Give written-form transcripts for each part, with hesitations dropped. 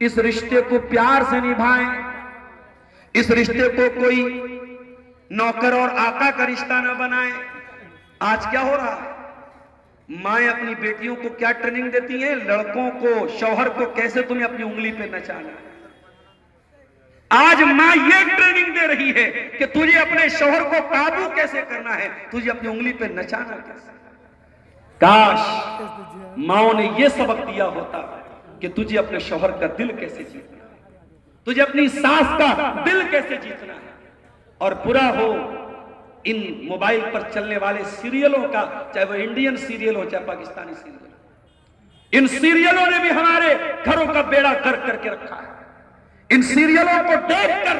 اس رشتے کو پیار سے نبھائیں. اس رشتے کو کوئی نوکر اور آقا کا رشتہ نہ بنائیں. آج کیا ہو رہا ہے؟ مائیں اپنی بیٹیوں کو کیا ٹریننگ دیتی ہیں؟ لڑکوں کو، شوہر کو کیسے تمہیں اپنی انگلی پہ نچانا ہے. آج ماں یہ ٹریننگ دے رہی ہے کہ تجھے اپنے شوہر کو قابو کیسے کرنا ہے، تجھے اپنی انگلی پہ نچانا کیسے. کاش ماؤں نے یہ سبق دیا ہوتا کہ تجھے اپنے شوہر کا دل کیسے جیتنا ہے، تجھے اپنی ساس کا دل کیسے جیتنا ہے. اور برا ہو ان موبائل پر چلنے والے سیریلوں کا، چاہے وہ انڈین سیریل ہو چاہے پاکستانی سیریل ہو. ان سیریلوں نے بھی ہمارے گھروں کا بیڑا غرق کر کے رکھا ہے. ان سیریلوں کو دیکھ کر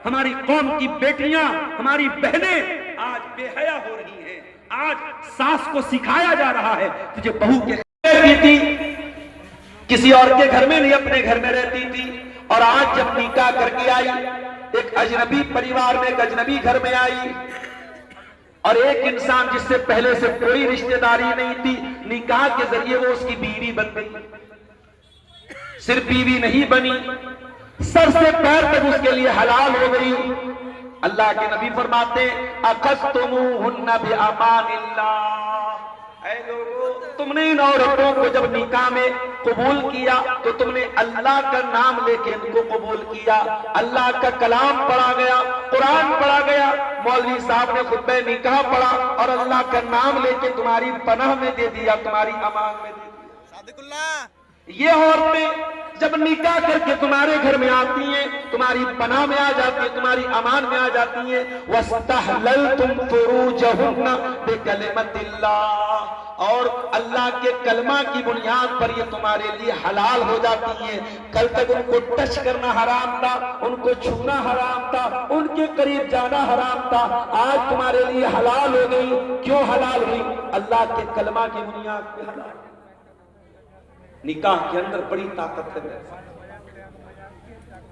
ہماری قوم کی بیٹیاں، ہماری بہنیں آج بے حیا ہو رہی ہیں. آج ساس کو سکھایا جا رہا ہے تجھے بہو کے تھی کسی اور کے گھر میں نہیں، اپنے گھر میں رہتی تھی. اور آج جب نکاح کر کے آئی، ایک اجنبی پریوار میں، ایک اجنبی گھر میں آئی، اور ایک انسان جس سے پہلے سے کوئی رشتہ داری نہیں تھی، نکاح کے ذریعے وہ اس کی بیوی بن گئی. صرف بیوی نہیں بنی، سر سے پیر تک اس کے لیے حلال ہو گئی. اللہ کے نبی فرماتے اخذتموہن بأمان اللہ، اے لوگو تم نے ان عورتوں کو جب نکاح میں قبول کیا تو تم نے اللہ کا نام لے کے ان کو قبول کیا. اللہ کا کلام پڑھا گیا، قرآن پڑھا گیا، مولوی صاحب نے خطبہ نکاح پڑھا اور اللہ کا نام لے کے تمہاری پناہ میں دے دیا، تمہاری امان میں دے دیا. صادق اللہ. یہ عورتیں جب نکاح کر کے تمہارے گھر میں آتی ہیں، تمہاری پناہ میں آ جاتی ہیں، تمہاری امان میں آ جاتی ہیں. وَاسْتَحْلَلْتُمْ فُرُوجَهُنَّ بِكَلِمَةِ اللَّهِ، اور اللہ کے کلمہ کی بنیاد پر یہ تمہارے لیے حلال ہو جاتی ہیں. کل تک ان کو ٹچ کرنا حرام تھا، ان کو چھونا حرام تھا، ان کے قریب جانا حرام تھا. آج تمہارے لیے حلال ہو گئی. کیوں حلال ہوئی؟ اللہ کے کلمہ کی بنیاد پہ حلال. نکاح کے اندر بڑی طاقت ہے،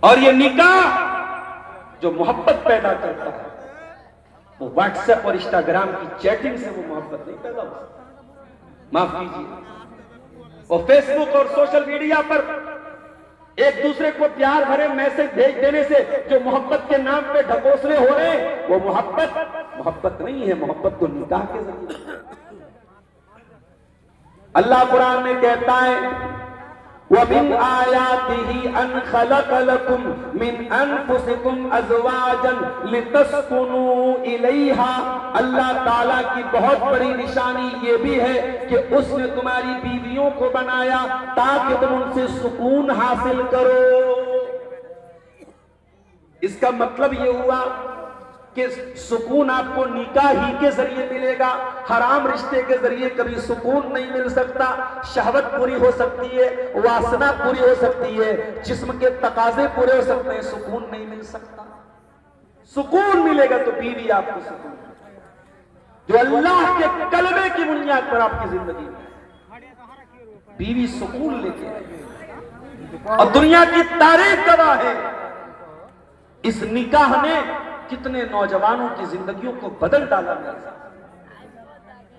اور یہ نکاح جو محبت پیدا کرتا ہے وہ واٹس ایپ اور انسٹاگرام کی چیٹنگ سے وہ محبت نہیں پیدا ہوتی. معاف کیجیے، وہ فیس بک اور سوشل میڈیا پر ایک دوسرے کو پیار بھرے میسج بھیج دینے سے جو محبت کے نام پہ ڈھکوسلے ہو رہے ہیں وہ محبت نہیں ہے. محبت تو نکاح کے ذریعے. اللہ قرآن میں کہتا ہے وَمِنْ آيَاتِهِ أَنْ خَلَقَ لَكُمْ مِنْ أَنفُسِكُمْ أَزْوَاجًا لِتَسْكُنُوا إِلَيْهَا. اللہ تعالیٰ کی بہت بڑی نشانی یہ بھی ہے کہ اس نے تمہاری بیویوں کو بنایا تاکہ تم ان سے سکون حاصل کرو. اس کا مطلب یہ ہوا کہ سکون آپ کو نکاح ہی کے ذریعے ملے گا. حرام رشتے کے ذریعے کبھی سکون نہیں مل سکتا. شہوت پوری ہو سکتی ہے، واسنا پوری ہو سکتی ہے، جسم کے تقاضے پورے ہو سکتے ہیں، سکون نہیں مل سکتا. سکون ملے گا تو بیوی آپ کو سکون جو اللہ کے کلمے کی بنیاد پر آپ کی زندگی میں بیوی سکون لے کے آئے. اور دنیا کی تاریخ گواہ ہے اس نکاح نے کتنے نوجوانوں کی زندگیوں کو بدل ڈالا.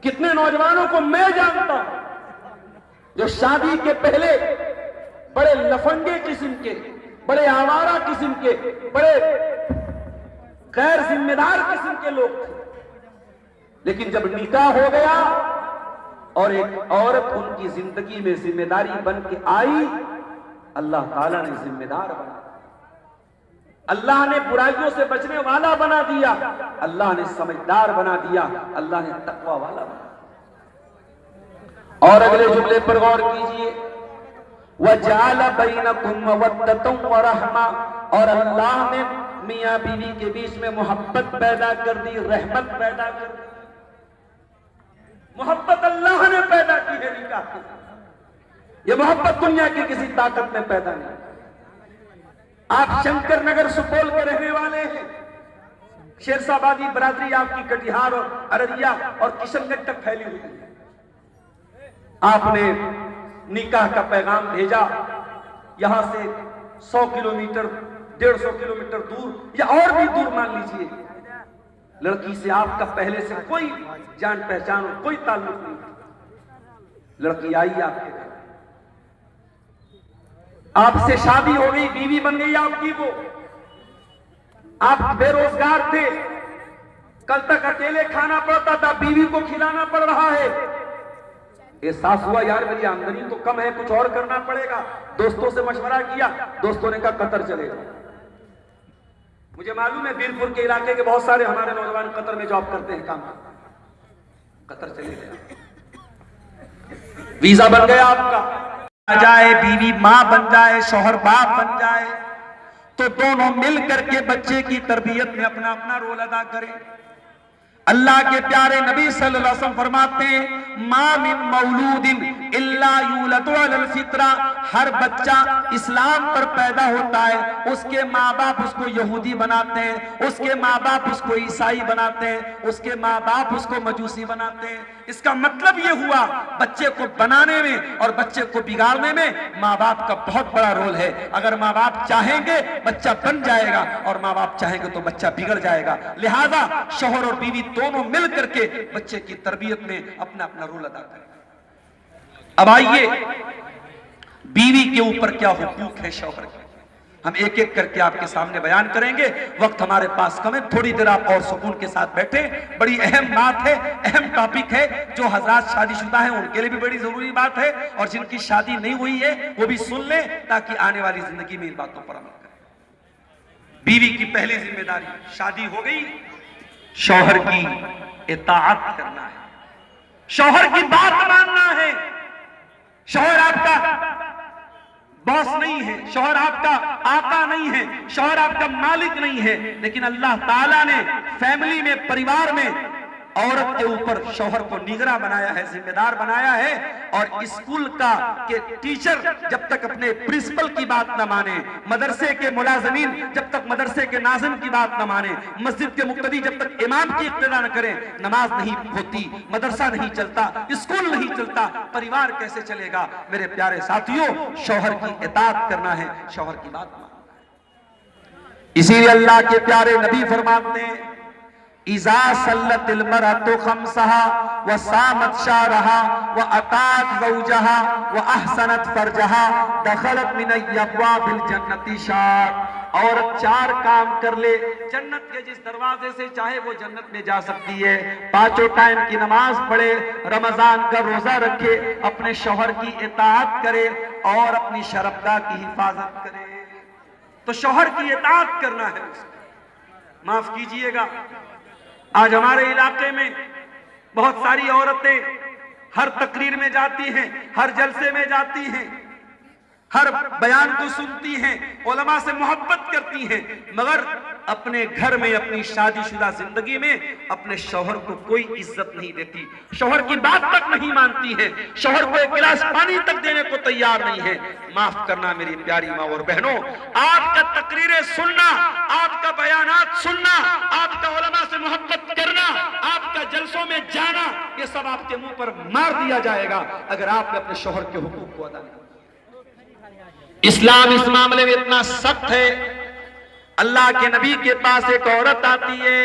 کتنے نوجوانوں کو میں جانتا ہوں جو شادی کے پہلے بڑے لفنگے قسم کے، بڑے آوارہ قسم کے، بڑے غیر ذمہ دار قسم کے لوگ تھے، لیکن جب نکاح ہو گیا اور ایک عورت ان کی زندگی میں ذمہ داری بن کے آئی، اللہ تعالیٰ نے ذمہ دار بنا، اللہ نے برائیوں سے بچنے والا بنا دیا، اللہ نے سمجھدار بنا دیا، اللہ نے تقوی والا بنا دیا. اور اگلے جملے پر غور کیجئے وَجَعَلَ بَيْنَكُمْ مَوَدَّةً وَرَحْمَةً، اور اللہ نے میاں بیوی کے بیچ میں محبت پیدا کر دی، رحمت پیدا کر دی. محبت اللہ نے پیدا کی ہے نکاح کے ساتھ. یہ محبت دنیا کی کسی طاقت میں پیدا نہیں. آپ شنکر نگر سپول کے رہنے والے ہیں، شیر آبادی برادری آپ کی کٹیہار اور ارریہ اور کشن گنج تک پھیلی ہوئی ہے. آپ نے نکاح کا پیغام بھیجا، یہاں سے 100 کلومیٹر 150 کلومیٹر دور یا اور بھی دور مان لیجئے، لڑکی سے آپ کا پہلے سے کوئی جان پہچان اور کوئی تعلق نہیں. لڑکی آئی آپ کے گھر، آپ سے شادی ہو گئی، بیوی بن گئی آپ کی، وہ آپ بے روزگار تھے، کل تک اکیلے کھانا پڑتا تھا، بیوی کو کھلانا پڑ رہا ہے، احساس ہوا یار میری آمدنی تو کم ہے، کچھ اور کرنا پڑے گا، دوستوں سے مشورہ کیا، دوستوں نے کہا قطر چلے گا۔ مجھے معلوم ہے بیرپور کے علاقے کے بہت سارے ہمارے نوجوان قطر میں جاب کرتے ہیں، کام قطر چلے گئے، ویزا بن گیا آپ کا، آ جائے بیوی ماں بن جائے، شوہر باپ بن جائے، تو دونوں مل کر کے بچے کی تربیت میں اپنا اپنا رول ادا کریں۔ اللہ کے پیارے نبی صلی اللہ علیہ وسلم فرماتے ہیں ما من مولود الا یولد علی الفطرہ، ہر بچہ اسلام پر پیدا ہوتا ہے، اس کے ماں باپ اس کو یہودی بناتے ہیں، اس کے ماں باپ اس کو عیسائی بناتے ہیں، اس کے ماں باپ اس کو مجوسی بناتے ہیں۔ اس کا مطلب یہ ہوا بچے کو بنانے میں اور بچے کو بگاڑنے میں ماں باپ کا بہت بڑا رول ہے۔ اگر ماں باپ چاہیں گے بچہ بن جائے گا، اور ماں باپ چاہیں گے تو بچہ بگڑ جائے گا۔ لہذا شوہر اور بیوی دونوں مل کر کے بچے کی تربیت میں اپنا اپنا رول ادا کریں۔ اب آئیے بیوی کے اوپر کیا حقوق ہے شوہر کے، ہم ایک ایک کر کے آپ کے سامنے بیان کریں گے، وقت ہمارے پاس کم ہے، تھوڑی دیر آپ اور سکون کے ساتھ بیٹھیں، بڑی اہم بات ہے، اہم ٹاپک ہے، جو حضرات شادی شدہ ہیں ان کے لیے بھی بڑی ضروری بات ہے، اور جن کی شادی نہیں ہوئی ہے وہ بھی سن لیں تاکہ آنے والی زندگی میں ان باتوں پر عمل کریں۔ بیوی کی پہلی ذمہ داری، شادی ہو گئی، شوہر کی اطاعت کرنا ہے، شوہر کی بات ماننا ہے۔ شوہر آپ کا باس نہیں ہے، شوہر آپ کا آقا نہیں ہے، شوہر آپ کا مالک نہیں ہے، لیکن اللہ تعالیٰ نے فیملی میں، پریوار میں عورت کے اوپر شوہر کو نگراں بنایا ہے، ذمہ دار بنایا ہے، اور اسکول کا کہ ٹیچر جب تک اپنے پرنسپل کی بات نہ مانے، مدرسے کے ملازمین جب تک مدرسے کے ناظم کی بات نہ مانے، مسجد کے مقتدی جب تک امام کی اقتداء نہ کریں، نماز نہیں ہوتی، مدرسہ نہیں چلتا، اسکول نہیں چلتا، پریوار کیسے چلے گا؟ میرے پیارے ساتھیوں، شوہر کی اطاعت کرنا ہے، شوہر کی بات ماننا ہے۔ اسی لیے اللہ کے پیارے نبی فرماتے ہیں اذا صلت المرأة خمسها وصامت شهرها وأطاعت زوجها وأحسنت فرجها دخلت من ابواب الجنة شار، عورت 4 کام کر لے، جنت کے جس دروازے سے چاہے وہ جنت میں جا سکتی ہے۔ 5 ٹائم کی نماز پڑھے، رمضان کا روزہ رکھے، اپنے شوہر کی اطاعت کرے اور اپنی شرمگاہ کی حفاظت کرے۔ تو شوہر کی اطاعت کرنا ہے۔ معاف کیجئے گا، آج ہمارے علاقے میں بہت ساری عورتیں ہر تقریر میں جاتی ہیں، ہر جلسے میں جاتی ہیں، ہر بیان کو سنتی ہیں، علماء سے محبت کرتی ہیں، مگر اپنے گھر میں، اپنی شادی شدہ زندگی میں اپنے شوہر کو کوئی عزت نہیں دیتی، شوہر کی بات تک نہیں مانتی ہے، شوہر کو ایک گلاس پانی تک دینے کو تیار نہیں ہے۔ معاف کرنا میری پیاری ماں اور بہنوں، آپ کا تقریریں سننا، آپ کا بیانات سننا، آپ کا علماء سے محبت کرنا، آپ کا جلسوں میں جانا، یہ سب آپ کے منہ پر مار دیا جائے گا اگر آپ نے اپنے شوہر کے حقوق کو ادا نہیں کیا۔ اسلام اس معاملے میں اتنا سخت ہے، اللہ کے نبی کے پاس ایک عورت آتی ہے،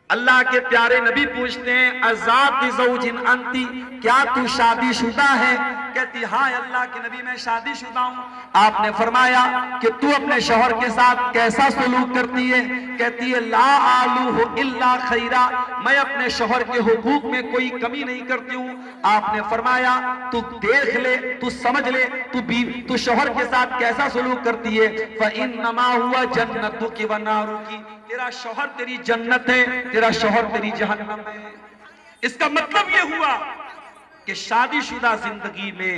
اللہ کے پیارے نبی پوچھتے ہیں ازاد زوجن انتی، کیا تو شادی شدہ ہے؟ کہتی ہاں اللہ کے نبی میں شادی شدہ ہوں۔ آپ نے فرمایا کہ تو اپنے شوہر کے ساتھ کیسا سلوک کرتی ہے؟ کہتی ہے لا آلوہ الا خیرا، میں اپنے شوہر کے حقوق میں کوئی کمی نہیں کرتی ہوں۔ آپ نے فرمایا تو دیکھ لے، تو سمجھ لے، تو شوہر کے ساتھ کیسا سلوک کرتی ہے۔ فَإِنَّمَا هُوَ جَنَّتُكِ وَنَارُكِ، تیرا شوہر تیری جنت ہے، تیرا شوہر تیری جہنم ہے۔ اس کا مطلب یہ ہوا کہ شادی شدہ زندگی میں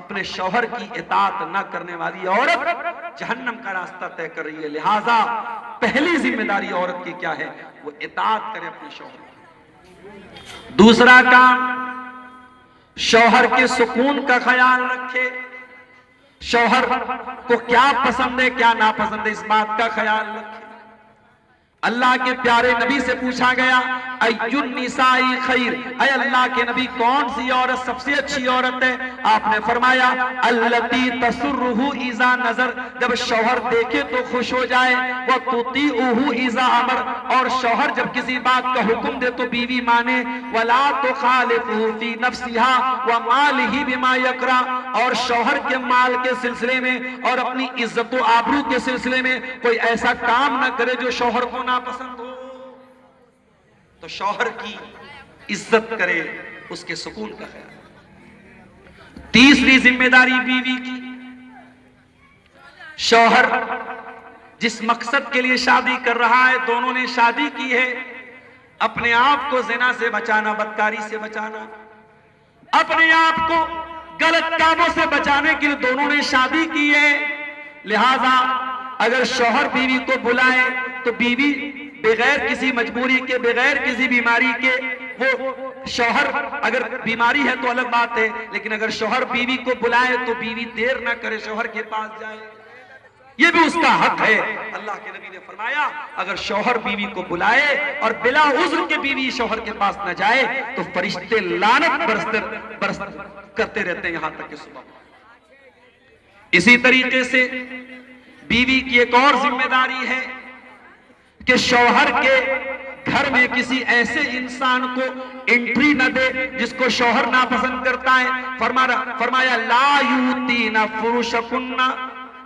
اپنے شوہر کی اطاعت نہ کرنے والی عورت جہنم کا راستہ طے کر رہی ہے۔ لہٰذا پہلی ذمہ داری عورت کی کیا ہے؟ وہ اطاعت کرے اپنے شوہر کی۔ دوسرا کام، شوہر کے سکون کا خیال رکھے، شوہر کو کیا پسند ہے کیا ناپسند ہے اس بات کا خیال رکھے۔ اللہ کے پیارے نبی سے پوچھا گیا ایُّن نسائی خیر، اے اللہ کے نبی کون سی عورت سب سے اچھی عورت ہے؟ آپ نے فرمایا التی تسرہ اذا نظر، جب شوہر دیکھے تو خوش ہو جائے، وتطیعہ اذا امر، اور شوہر جب کسی بات کا حکم دے تو بیوی مانے، ولا تخالفہ فی نفسها ومالہ بما یکرہ، اور شوہر کے مال کے سلسلے میں اور اپنی عزت و آبرو کے سلسلے میں کوئی ایسا کام نہ کرے جو شوہر کو ناپسند ہو۔ تو شوہر کی عزت کرے، اس کے سکون کا خیال۔ تیسری ذمہ داری بیوی کی، شوہر جس مقصد کے لیے شادی کر رہا ہے، دونوں نے شادی کی ہے، اپنے آپ کو زنا سے بچانا، بدکاری سے بچانا، اپنے آپ کو غلط کاموں سے بچانے کے لیے دونوں نے شادی کی ہے۔ لہذا اگر شوہر بیوی کو بلائے تو بیوی بغیر کسی مجبوری کے، بغیر کسی بیماری کے، وہ شوہر اگر بیماری ہے تو الگ بات ہے، لیکن اگر شوہر بیوی کو بلائے تو بیوی دیر نہ کرے، شوہر کے پاس جائے، یہ بھی اس کا حق ہے۔ اللہ کے نبی نے فرمایا اگر شوہر بیوی کو بلائے اور بلا عذر کے بیوی شوہر کے پاس نہ جائے تو فرشتے لعنت برس کرتے رہتے ہیں یہاں تک کہ صبح۔ اسی طریقے سے بیوی کی ایک اور ذمہ داری ہے کہ شوہر کے گھر میں کسی ایسے انسان کو انٹری نہ دے جس کو شوہر ناپسند کرتا ہے۔ فرمایا لا یوتین فروشکن،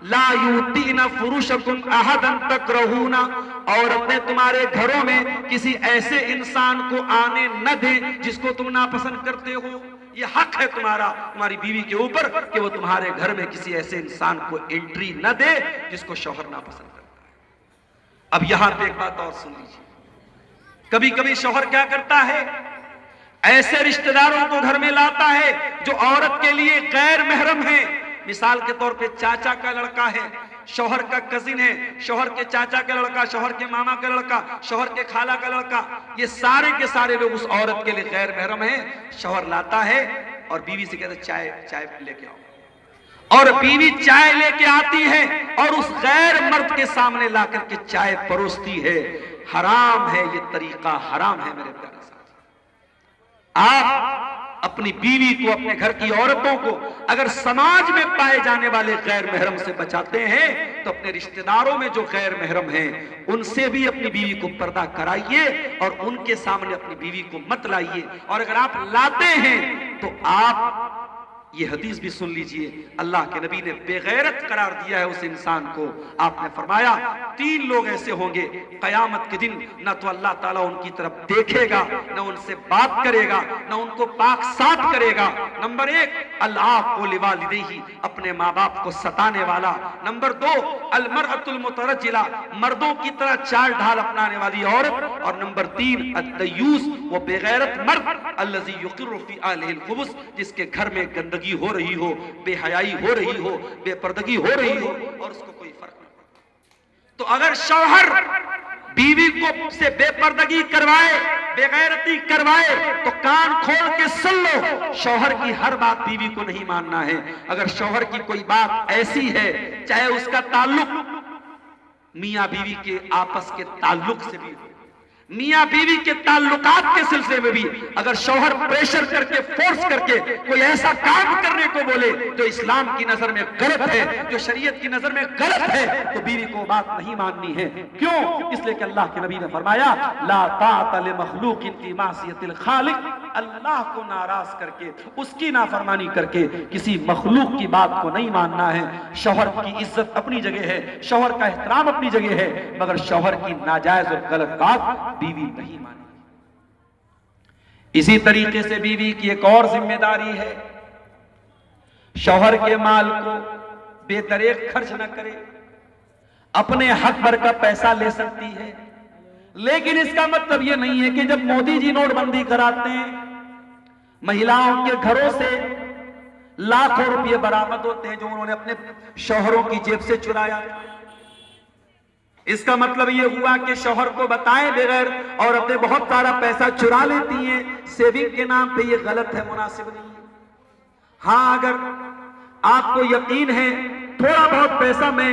لا یوتین فروشکن احدا تکرہون، عورتیں تمہارے گھروں میں کسی ایسے انسان کو آنے نہ دیں جس کو تم ناپسند کرتے ہو۔ یہ حق ہے تمہارا، تمہاری بیوی کے اوپر، کہ وہ تمہارے گھر میں کسی ایسے انسان کو انٹری نہ دے جس کو شوہر ناپسند کرتا ہے۔ اب یہاں پہ ایک بات اور سن لیجیے، کبھی کبھی شوہر کیا کرتا ہے، ایسے رشتہ داروں کو گھر میں لاتا ہے جو عورت کے لیے غیر محرم ہیں۔ مثال کے طور پہ چاچا کا لڑکا ہے، شوہر کا کزن ہے، شوہر کے چاچا کا لڑکا، شوہر کے ماما کا لڑکا، شوہر کے خالہ کا لڑکا، یہ سارے کے سارے لوگ اس عورت کے لیے غیر محرم ہیں۔ شوہر لاتا ہے اور بیوی سے کہتا ہے چائے لے کے آؤ، اور بیوی چائے لے کے آتی ہے اور اس غیر مرد کے سامنے لا کر کے چائے پروستی ہے۔ حرام ہے یہ طریقہ، حرام ہے میرے پیارے ساتھی۔ آپ اپنی بیوی کو، اپنے گھر کی عورتوں کو اگر سماج میں پائے جانے والے غیر محرم سے بچاتے ہیں تو اپنے رشتہ داروں میں جو غیر محرم ہیں ان سے بھی اپنی بیوی کو پردہ کرائیے اور ان کے سامنے اپنی بیوی کو مت لائیے۔ اور اگر آپ لاتے ہیں تو آپ یہ حدیث بھی سن لیجئے، اللہ کے نبی نے بے غیرت قرار دیا ہے اس انسان کو۔ آپ نے فرمایا 3 لوگ ایسے ہوں گے قیامت کے دن، نہ تو اللہ تعالیٰ ان کی طرف دیکھے گا، نہ ان سے بات کرے گا، نہ ان کو پاک صاف کرے گا۔ نمبر 1 العاق لوالدیہ، اپنے ماں باپ کو ستانے والا۔ نمبر 2 المرأۃ المترجلہ، مردوں کی طرح چال ڈھال اپنانے والی عورت۔ اور نمبر 3 الدیوس، وہ بے غیرت مرد، الذی یقر فی اہلہ الخبث، جس کے گھر میں گندگی ہو رہی ہو، بے حیائی ہو رہی ہو، بے پردگی ہو رہی ہو اور اس کو کوئی فرق نہیں پڑتا۔ تو اگر شوہر بیوی کو سے بے پردگی کروائے، بے غیرتی کروائے تو کان کھول کے سن لو، شوہر کی ہر بات بیوی کو نہیں ماننا ہے۔ اگر شوہر کی کوئی بات ایسی ہے، چاہے اس کا تعلق میاں بیوی کے آپس کے تعلق سے بھی ہو، میاں بیوی کے تعلقات کے سلسلے میں بھی اگر شوہر پریشر کر کے، فورس کر کے کوئی ایسا کام کرنے کو بولے جو اسلام کی نظر میں غلط ہے، جو شریعت کی نظر میں غلط ہے، تو بیوی کو بات نہیں ماننی ہے۔ کیوں؟ اس لیے کہ اللہ کے نبی نے فرمایا لا طاعت لمخلوق فی معصیت الخالق، اللہ کو ناراض کر کے، اس کی نافرمانی کر کے کسی مخلوق کی بات کو نہیں ماننا ہے۔ شوہر کی عزت اپنی جگہ ہے، شوہر کا احترام اپنی جگہ ہے، مگر شوہر کی ناجائز اور غلط بات بیوی نہیں مانے۔ اسی طریقے سے بیوی کی ایک اور ذمہ داری ہے، شوہر کے مال کو بے دریغ خرچ نہ کرے۔ اپنے حق بھر کا پیسہ لے سکتی ہے، لیکن اس کا مطلب یہ نہیں ہے کہ جب مودی جی نوٹ بندی کراتے ہیں، مہیلاؤں کے گھروں سے لاکھوں روپے برآمد ہوتے ہیں جو انہوں نے اپنے شوہروں کی جیب سے چرایا۔ اس کا مطلب یہ ہوا کہ شوہر کو بتائے بغیر عورتیں بہت سارا پیسہ چرا لیتی ہیں سیونگ کے نام پہ، یہ غلط ہے، مناسب نہیں ہے۔ ہاں اگر آپ کو یقین ہے تھوڑا بہت پیسہ میں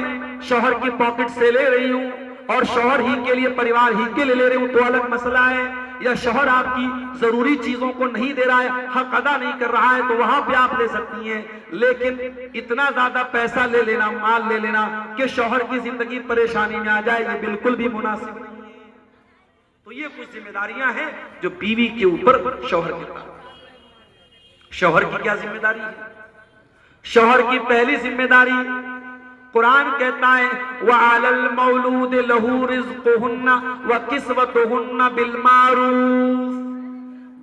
شوہر کی پاکٹ سے لے رہی ہوں اور شوہر ہی کے لیے، پریوار ہی کے لیے لے رہی ہوں تو الگ مسئلہ ہے، یا شوہر آپ کی ضروری چیزوں کو نہیں دے رہا ہے، حق ادا نہیں کر رہا ہے، تو وہاں پہ آپ لے سکتی ہیں، لیکن اتنا زیادہ پیسہ لے لینا، مال لے لینا کہ شوہر کی زندگی پریشانی میں آ جائے، یہ بالکل بھی مناسب نہیں ہے۔ تو یہ کچھ ذمہ داریاں ہیں جو بیوی کے اوپر شوہر کے اوپر۔ شوہر کی کیا ذمہ داری ہے؟ شوہر کی پہلی ذمہ داری، قرآن کہتا ہے وَعَلَى الْمَوْلُودِ لَهُ رِزْقُهُنَّ وَكِسْوَتُهُنَّ بِالْمَعْرُوفِ۔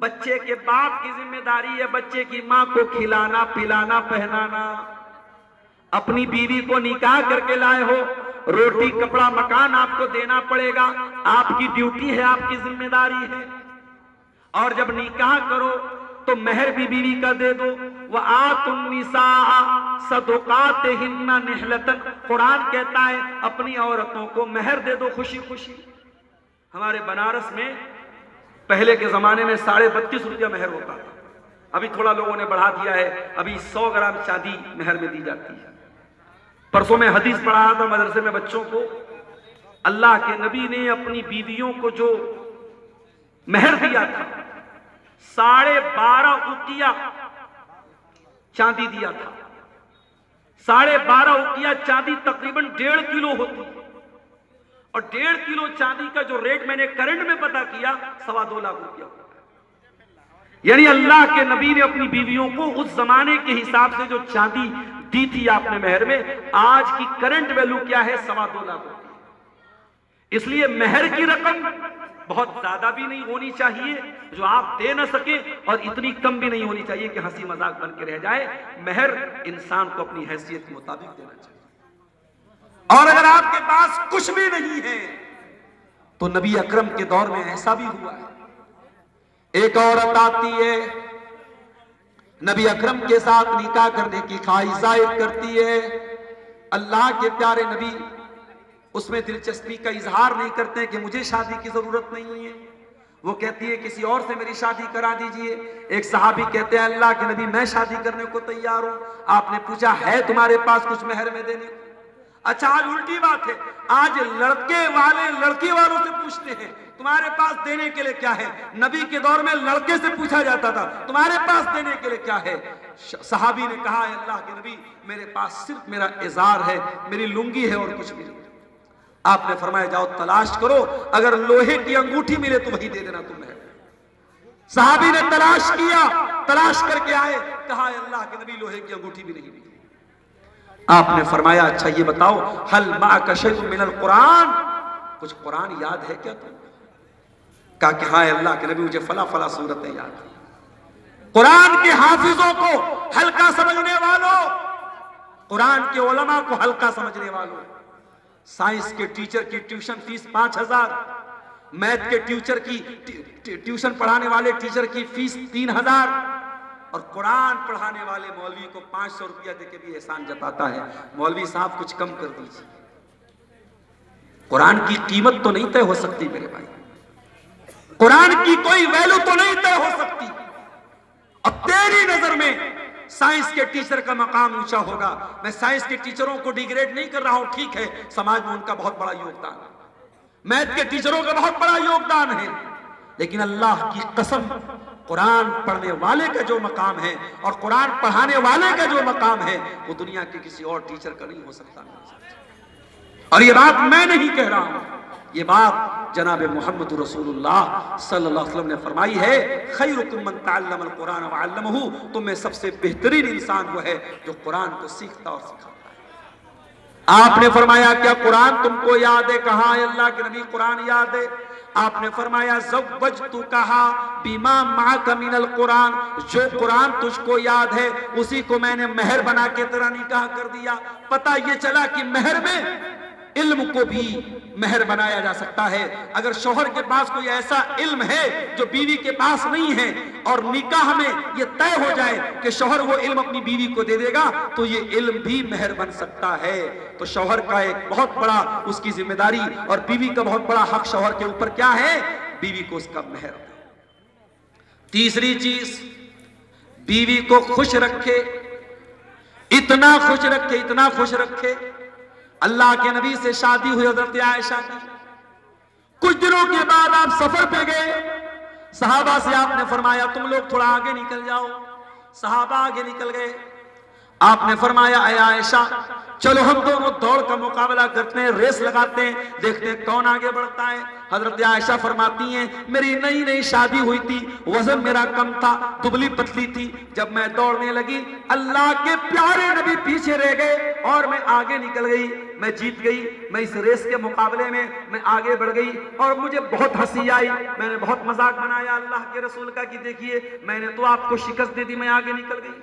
بچے کے باپ کی ذمہ داری ہے بچے کی ماں کو کھلانا، پلانا، پہنانا۔ اپنی بیوی کو نکاح کر کے لائے ہو، روٹی، کپڑا، مکان آپ کو دینا پڑے گا، آپ کی ڈیوٹی ہے، آپ کی ذمہ داری ہے۔ اور جب نکاح کرو تو مہر بھی بیوی کا دے دو۔ وَآتُوا النِّسَاءَ صَدُقَاتِهِنَّ نِحْلَةً، قرآن کہتا ہے اپنی عورتوں کو مہر دے دو خوشی خوشی۔ ہمارے بنارس میں پہلے کے زمانے میں 32.5 روپیہ مہر ہوتا تھا، ابھی تھوڑا لوگوں نے بڑھا دیا ہے، ابھی 100 گرام چاندی مہر میں دی جاتی ہے۔ پرسوں میں حدیث پڑھا رہا تھا مدرسے میں بچوں کو، اللہ کے نبی نے اپنی بیویوں کو جو مہر دیا تھا 12.5 اوقیہ چاندی دیا تھا۔ 12.5 اوقیہ چاندی تقریباً 1.5 کلو ہوتی ہے، اور 1.5 کلو چاندی کا جو ریٹ میں نے کرنٹ میں پتا کیا 2.25 لاکھ روپیہ ہوتا ہے۔ یعنی اللہ کے نبی نے اپنی بیویوں کو اس زمانے کے حساب سے جو چاندی دی تھی آپ نے مہر میں، آج کی کرنٹ ویلو کیا ہے 2.25 لاکھ روپیہ۔ اس لیے مہر کی رقم بہت زیادہ بھی نہیں ہونی چاہیے جو آپ دے نہ سکیں، اور اتنی کم بھی نہیں ہونی چاہیے کہ ہنسی مذاق بن کے رہ جائے۔ مہر انسان کو اپنی حیثیت کے مطابق دینا چاہیے۔ اور اگر آپ کے پاس کچھ بھی نہیں ہے تو نبی اکرم کے دور میں ایسا بھی ہوا ہے، ایک عورت آتی ہے، نبی اکرم کے ساتھ نکاح کرنے کی خواہش ظاہر کرتی ہے، اللہ کے پیارے نبی اس میں دلچسپی کا اظہار نہیں کرتے کہ مجھے شادی کی ضرورت نہیں ہے، وہ کہتی ہے کسی اور سے میری شادی کرا دیجئے۔ ایک صحابی کہتے ہیں اللہ کے نبی میں شادی کرنے کو تیار ہوں۔ آپ نے پوچھا ہے تمہارے پاس کچھ مہر میں دینے کو؟ اچھا آج الٹی بات ہے، آج لڑکے والے لڑکی والوں سے پوچھتے ہیں تمہارے پاس دینے کے لیے کیا ہے۔ نبی کے دور میں لڑکے سے پوچھا جاتا تھا تمہارے پاس دینے کے لیے کیا ہے۔ صحابی نے کہا ہے اللہ کے نبی میرے پاس صرف میرا ازار ہے، میری لنگی ہے اور کچھ بھی نہیں۔ آپ نے فرمایا جاؤ تلاش کرو، اگر لوہے کی انگوٹھی ملے تو وہی دے دینا تمہیں۔ صحابی نے تلاش کیا، تلاش کر کے آئے، کہا اللہ کے نبی لوہے کی انگوٹھی بھی نہیں ملی۔ آپ نے فرمایا اچھا یہ بتاؤ ہل معک شیء من القرآن، کچھ قرآن یاد ہے کیا تم؟ کہا کہ ہاں اللہ کے نبی مجھے فلاں فلاں سورتیں یاد ہیں۔ قرآن کے حافظوں کو ہلکا سمجھنے والوں، قرآن کے علماء کو ہلکا سمجھنے والوں، سائنس کے ٹیچر کی ٹیوشن فیس 5,000، میتھ کے ٹیچر کی ٹیوشن پڑھانے والے ٹیچر کی فیس 3,000، اور قرآن پڑھانے والے مولوی کو 500 روپیہ دے کے بھی احسان جتاتا ہے مولوی صاحب کچھ کم کر دیجیے۔ قرآن کی قیمت تو نہیں طے ہو سکتی میرے بھائی، قرآن کی کوئی ویلو تو نہیں طے ہو سکتی۔ اب تیری نظر میں سائنس کے ٹیچر کا مقام اونچا ہوگا، میں سائنس کے ٹیچروں کو ڈیگریڈ نہیں کر رہا ہوں، ٹھیک ہے سماج میں ان کا بہت بڑا یوگدان ہے، میتھ کے ٹیچروں کا بہت بڑا یوگدان ہے، لیکن اللہ کی قسم قرآن پڑھنے والے کا جو مقام ہے اور قرآن پڑھانے والے کا جو مقام ہے وہ دنیا کے کسی اور ٹیچر کا نہیں ہو سکتا۔ اور یہ بات میں نہیں کہہ رہا ہوں، یہ بات جناب محمد رسول اللہ صلی اللہ علیہ وسلم نے فرمائی ہے، خیرکم من تعلم القرآن وعلمہ، تم میں سب سے بہترین انسان وہ ہے جو قرآن کو سیکھتا اور سکھاتا ہے۔ آپ نے فرمایا کیا قرآن تم کو یاد ہے؟ کہا ہے اللہ کے نبی قرآن یاد ہے۔ آپ نے فرمایا زوجتکہا بما معک من القرآن، جو قرآن تجھ کو یاد ہے اسی کو میں نے مہر بنا کے تیرا نکاح کر دیا۔ پتہ یہ چلا کہ مہر میں علم کو بھی مہر بنایا جا سکتا ہے۔ اگر شوہر کے پاس کوئی ایسا علم ہے جو بیوی کے پاس نہیں ہے اور نکاح میں یہ طے ہو جائے کہ شوہر وہ علم اپنی بیوی کو دے دے گا تو یہ علم بھی مہر بن سکتا ہے۔ تو شوہر کا ایک بہت بڑا اس کی ذمہ داری اور بیوی کا بہت بڑا حق شوہر کے اوپر کیا ہے؟ بیوی کو اس کا مہر۔ تیسری چیز، بیوی کو خوش رکھے، اتنا خوش رکھے، اتنا خوش رکھے۔ اللہ کے نبی سے شادی ہوئی حضرت عائشہ کی، کچھ دنوں کے بعد آپ سفر پہ گئے، صحابہ سے آپ نے فرمایا تم لوگ تھوڑا آگے نکل جاؤ. صحابہ آگے نکل گئے. آپ نے فرمایا اے عائشہ چلو ہم دونوں دوڑ کا مقابلہ کرتے ہیں, ریس لگاتے ہیں, دیکھتے ہیں کون آگے بڑھتا ہے. حضرت عائشہ فرماتی ہیں میری نئی نئی شادی ہوئی تھی, وزن میرا کم تھا, دبلی پتلی تھی. جب میں دوڑنے لگی اللہ کے پیارے نبی پیچھے رہ گئے اور میں آگے نکل گئی. میں جیت گئی. میں اس ریس کے مقابلے میں آگے بڑھ گئی اور مجھے بہت ہنسی آئی. میں نے بہت مذاق بنایا اللہ کے رسول کا کہ دیکھیے میں نے تو آپ کو شکست دے دی, میں آگے نکل گئی.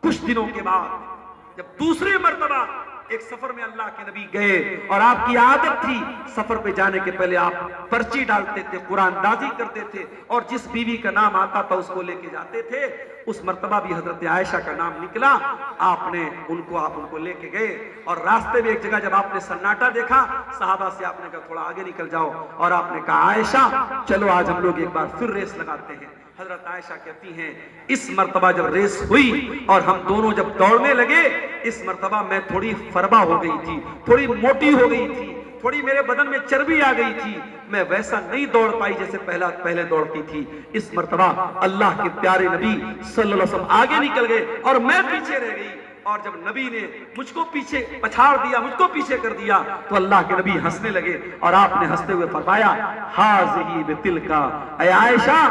کچھ دنوں کے بعد جب دوسری مرتبہ ایک سفر میں اللہ کے نبی گئے اور آپ کی عادت تھی سفر پہ جانے کے پہلے آپ پرچی ڈالتے تھے, قرآن دازی کرتے تھے اور جس بیوی کا نام آتا تھا اس کو لے کے جاتے تھے. اس مرتبہ بھی حضرت عائشہ کا نام نکلا. آپ ان کو لے کے گئے اور راستے میں ایک جگہ جب آپ نے سناٹا دیکھا صحابہ سے آپ نے کہا تھوڑا آگے نکل جاؤ اور آپ نے کہا عائشہ چلو آج ہم لوگ ایک بار پھر ریس لگاتے ہیں. حضرت عائشہ کہتی ہیں اس مرتبہ جب ریس ہوئی اور ہم دونوں جب دوڑنے لگے اس مرتبہ میں تھوڑی فربا ہو گئی تھی, تھوڑی موٹی ہو گئی تھی, تھوڑی میرے بدن میں چربی آ گئی تھی. میں ویسا نہیں دوڑ پائی جیسے پہلے دوڑتی تھی. اس مرتبہ اللہ کے پیارے نبی صلی اللہ علیہ وسلم آگے نکل گئے اور میں پیچھے رہ گئی. اور جب نبی نے مجھ کو پیچھے پچھاڑ دیا, مجھ کو پیچھے کر دیا تو اللہ کے نبی ہنسنے لگے اور آپ نے ہنستے ہوئے فرمایا ہاذہ بتلکا, اے عائشہ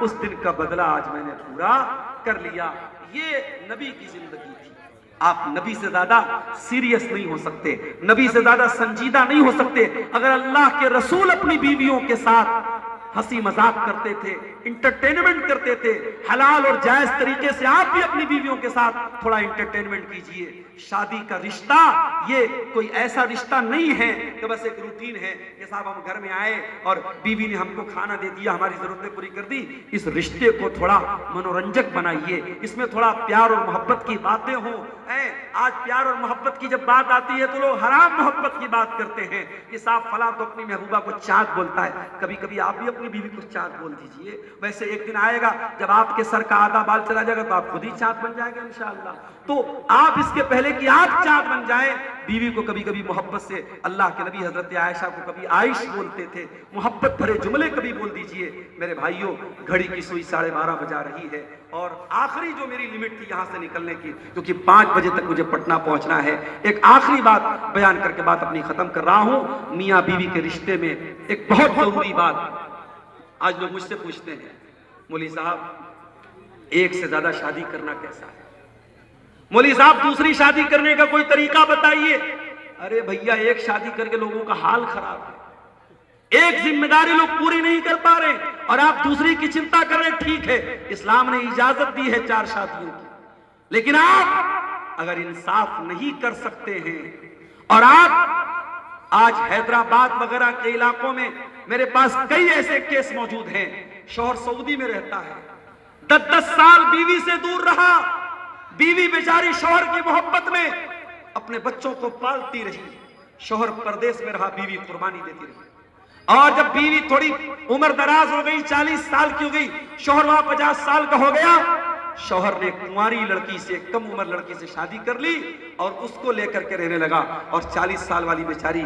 اس دن کا بدلہ آج میں نے پورا کر لیا. یہ نبی کی زندگی تھی. آپ نبی سے زیادہ سیریس نہیں ہو سکتے, نبی سے زیادہ سنجیدہ نہیں ہو سکتے. اگر اللہ کے رسول اپنی بیویوں کے ساتھ ہنسی مذاق کرتے تھے, انٹرٹینمنٹ کرتے تھے, حلال اور جائز طریقے سے آپ بھی اپنی بیویوں کے ساتھ تھوڑا انٹرٹینمنٹ کیجئے. شادی کا رشتہ یہ کوئی ایسا رشتہ نہیں ہے کہ بس ایک روٹین ہے کہ صاحب ہم گھر میں آئے اور بیوی نے ہم کو کھانا دے دیا, ہماری ضرورتیں پوری کر دی. اس رشتے کو تھوڑا منورنجک بنائیے, اس میں تھوڑا پیار اور محبت کی باتیں ہوں. آج پیار اور محبت کی جب بات آتی ہے تو لوگ حرام محبت کی بات کرتے ہیں کہ صاحب فلاں تو اپنی محبوبہ کو چاند بولتا ہے. کبھی کبھی آپ بھی اپنی بیوی کو چاند بول دیجئے. ویسے ایک دن آئے گا جب آپ کے سر کا آدھا بال چلا جائے گا تو آپ خود ہی چاند بن جائے گا انشاءاللہ. تو آپ اس کے پہلے کہ آپ چاند بن جائیں بیوی کو کبھی کبھی محبت سے, اللہ کے نبی حضرت عائشہ کو کبھی عائش بولتے تھے, محبت بھرے جملے کبھی بول دیجئے. میرے بھائیوں گھڑی کی سوئی 12:30 بجا رہی ہے اور آخری جو میری لمٹ تھی یہاں سے نکلنے کی, کیونکہ 5 بجے تک مجھے پٹنہ پہنچنا ہے, ایک آخری بات بیان کر کے بات اپنی ختم کر رہا ہوں. میاں بیوی کے رشتے میں ایک بہت ضروری بات آج لوگ مجھ سے پوچھتے ہیں مولوی صاحب ایک سے زیادہ شادی کرنا کیسا ہے, مولوی صاحب دوسری شادی کرنے کا کوئی طریقہ بتائیے. ارے بھیا ایک شادی کر کے لوگوں کا حال خراب ہے, ایک ذمہ داری لوگ پوری نہیں کر پا رہے اور آپ دوسری کی چنتا کر رہے. ٹھیک ہے اسلام نے اجازت دی ہے 4 شادیوں کی, لیکن آپ اگر انصاف نہیں کر سکتے ہیں اور آپ آج حیدرآباد وغیرہ کے علاقوں میں میرے پاس کئی ایسے کیس موجود ہیں, شوہر سعودی میں رہتا ہے, 10 سال بیوی سے دور رہا, بیوی بیچاری شوہر کی محبت میں اپنے بچوں کو پالتی رہی, شوہر پردیس میں رہا, بیوی قربانی دیتی رہی. اور جب بیوی تھوڑی عمر دراز ہو گئی, 40 سال کی ہو گئی, شوہر وہاں 50 سال کا ہو گیا, شوہر نے کنواری لڑکی سے, کم عمر لڑکی سے شادی کر لی اور اس کو لے کر کے رہنے لگا اور 40 سال والی بیچاری